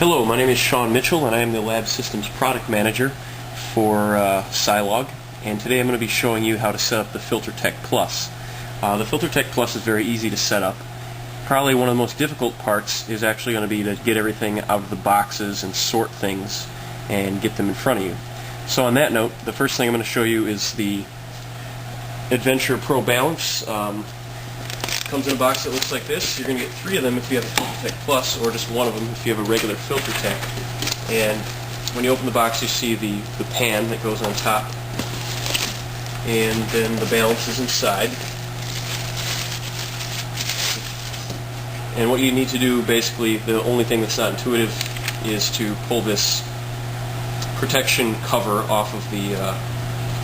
Hello, my name is Sean Mitchell and I am the Lab Systems Product Manager for Scilog, and today I'm going to be showing you how to set up the FilterTec Plus. The FilterTec Plus is very easy to set up. Probably one of the most difficult parts is actually going to be to get everything out of the boxes and sort things and get them in front of you. So on that note, the first thing I'm going to show you is the Adventure Pro Balance. Comes in a box that looks like this. You're going to get 3 of them if you have a FilterTec Plus, or just 1 of them if you have a regular FilterTec. And when you open the box, you see the pan that goes on top, and then the balance is inside. And what you need to do, basically, the only thing that's not intuitive is to pull this protection cover off of the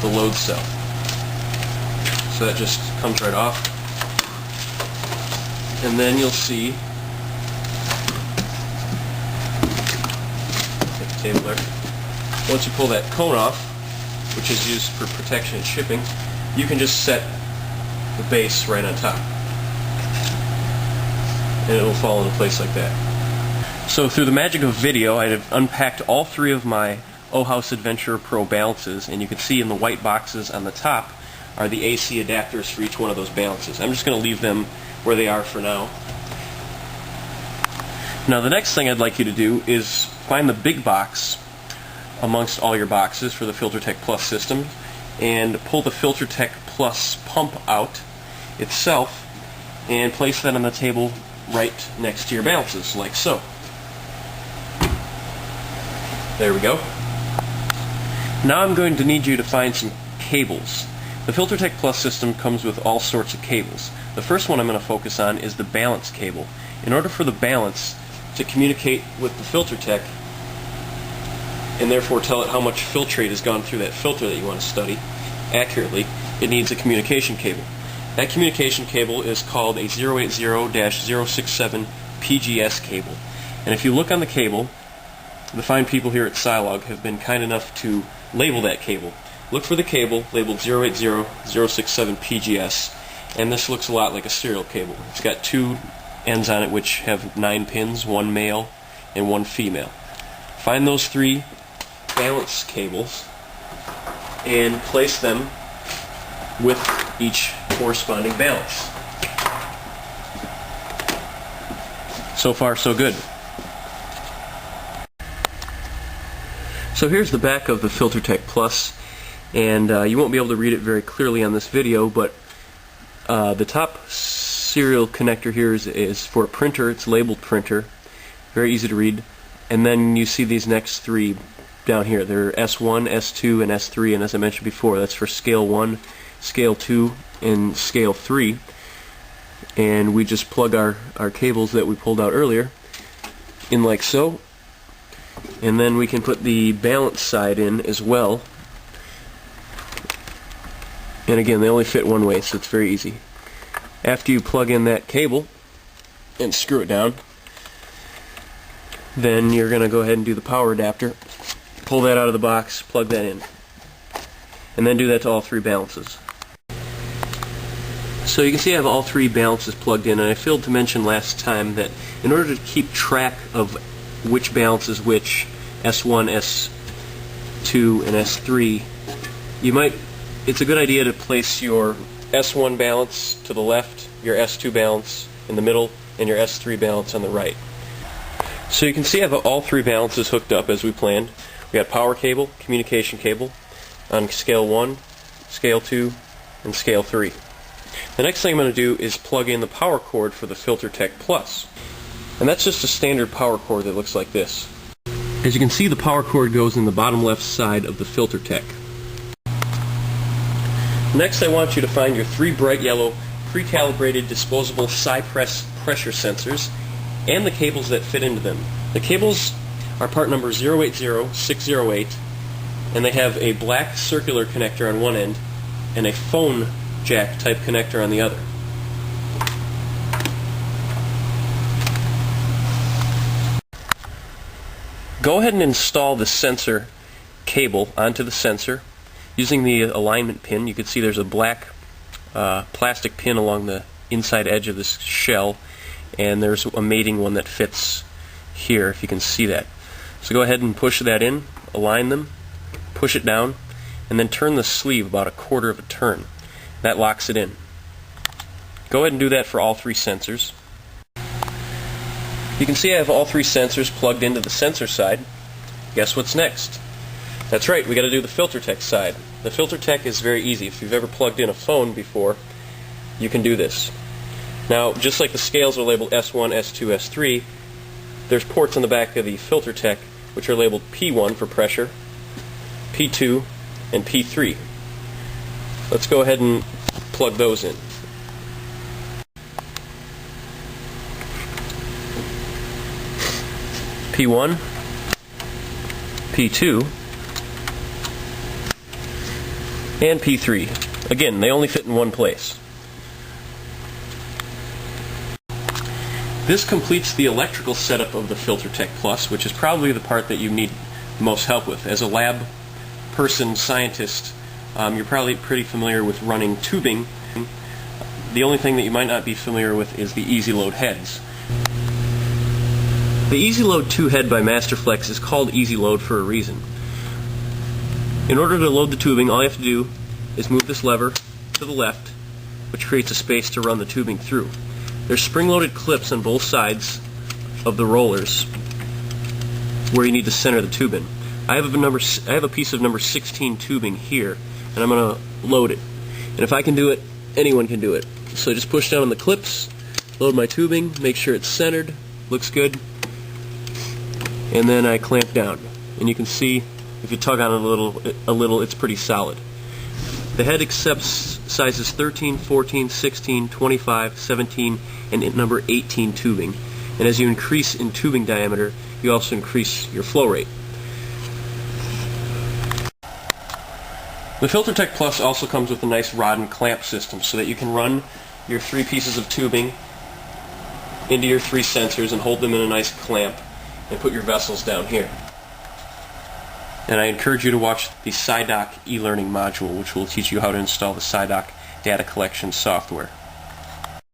load cell. So that just comes right off. And then you'll see, take the table there, once you pull that cone off, which is used for protection and shipping, you can just set the base right on top. And it will fall into place like that. So through the magic of video, I have unpacked all 3 of my OHouse Adventure Pro balances, and you can see in the white boxes on the top are the AC adapters for each one of those balances. I'm just going to leave them where they are for now. Now the next thing I'd like you to do is find the big box amongst all your boxes for the FilterTec Plus system and pull the FilterTec Plus pump out itself and place that on the table right next to your balances, like so. There we go. Now I'm going to need you to find some cables. The FilterTec Plus system comes with all sorts of cables. The first one I'm going to focus on is the balance cable. In order for the balance to communicate with the FilterTec and therefore tell it how much filtrate has gone through that filter that you want to study accurately, it needs a communication cable. That communication cable is called a 080-067 PGS cable. And if you look on the cable, the fine people here at Scilog have been kind enough to label that cable. Look for the cable labeled 080-067 PGS, and this looks a lot like a serial cable. It's got 2 ends on it which have 9 pins, 1 male and 1 female. Find those 3 balance cables and place them with each corresponding balance. So far, so good. So here's the back of the FilterTec Plus, and you won't be able to read it very clearly on this video, but the top serial connector here is for a printer. It's labeled printer, very easy to read. And then you see these next 3 down here. They're S1, S2, and S3, and as I mentioned before, that's for scale 1, scale 2, and scale 3. And we just plug our cables that we pulled out earlier in like so, and then we can put the balance side in as well. And again, they only fit one way, so it's very easy. After you plug in that cable and screw it down, then you're going to go ahead and do the power adapter. Pull that out of the box, plug that in. And then do that to all 3 balances. So you can see I have all 3 balances plugged in, and I failed to mention last time that in order to keep track of which balance is which, S1, S2, and S3, it's a good idea to place your S1 balance to the left, your S2 balance in the middle, and your S3 balance on the right. So you can see I have all 3 balances hooked up as we planned. We got power cable, communication cable on scale 1, scale 2, and scale 3. The next thing I'm going to do is plug in the power cord for the FilterTec Plus. And that's just a standard power cord that looks like this. As you can see, the power cord goes in the bottom left side of the FilterTec. Next, I want you to find your 3 bright yellow pre-calibrated disposable Cypress pressure sensors and the cables that fit into them. The cables are part number 080608, and they have a black circular connector on one end and a phone jack type connector on the other. Go ahead and install the sensor cable onto the sensor using the alignment pin. You can see there's a black plastic pin along the inside edge of this shell, and there's a mating one that fits here, if you can see that. So go ahead and push that in, align them, push it down, and then turn the sleeve about a quarter of a turn. That locks it in. Go ahead and do that for all three sensors. You can see I have all three sensors plugged into the sensor side. Guess what's next? That's right, we got to do the FilterTec side. The FilterTec is very easy. If you've ever plugged in a phone before, you can do this. Now, just like the scales are labeled S1, S2, S3, there's ports on the back of the FilterTec which are labeled P1 for pressure, P2, and P3. Let's go ahead and plug those in. P1, P2, and P3. Again, they only fit in one place. This completes the electrical setup of the FilterTec Plus, which is probably the part that you need most help with. As a lab person, scientist, you're probably pretty familiar with running tubing. The only thing that you might not be familiar with is the Easy Load heads. The Easy Load 2 head by Masterflex is called Easy Load for a reason. In order to load the tubing, all you have to do is move this lever to the left, which creates a space to run the tubing through. There's spring-loaded clips on both sides of the rollers where you need to center the tube in. I have a piece of number 16 tubing here, and I'm going to load it. And if I can do it, anyone can do it. So I just push down on the clips, load my tubing, make sure it's centered, looks good, and then I clamp down. And you can see, if you tug on it a little, it's pretty solid. The head accepts sizes 13, 14, 16, 25, 17, and number 18 tubing. And as you increase in tubing diameter, you also increase your flow rate. The FilterTec Plus also comes with a nice rod and clamp system so that you can run your three pieces of tubing into your three sensors and hold them in a nice clamp and put your vessels down here. And I encourage you to watch the SciDoc e-learning module, which will teach you how to install the SciDoc data collection software.